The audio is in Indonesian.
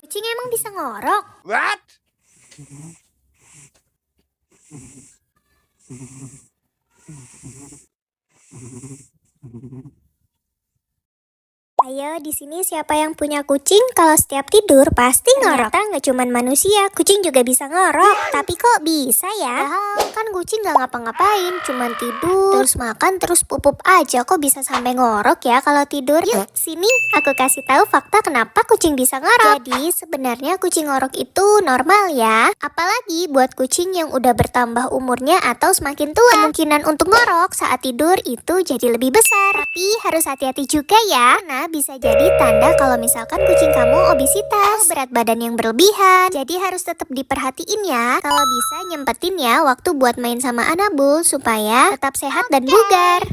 Kucing emang bisa ngorok? What? Ayo, di sini siapa yang punya kucing? Kalau setiap tidur pasti ngorok. Ternyata nggak cuma manusia, kucing juga bisa ngorok. Tapi kok bisa ya? Padahal kan kucing nggak ngapa-ngapain, cuma tidur, terus makan, terus pupup aja. Kok bisa sampai ngorok ya kalau tidur? Yuk, sini aku kasih tahu fakta kenapa kucing bisa ngorok. Jadi sebenarnya kucing ngorok itu normal ya. Apalagi buat kucing yang udah bertambah umurnya atau semakin tua. Kemungkinan untuk ngorok saat tidur itu jadi lebih besar. Tapi harus hati-hati juga ya. Nah, bisa jadi tanda kalau misalkan kucing kamu obesitas, berat badan yang berlebihan. Jadi harus tetap diperhatiin ya. Kalau bisa nyempetin ya waktu buat main sama Anabul supaya tetap sehat dan bugar.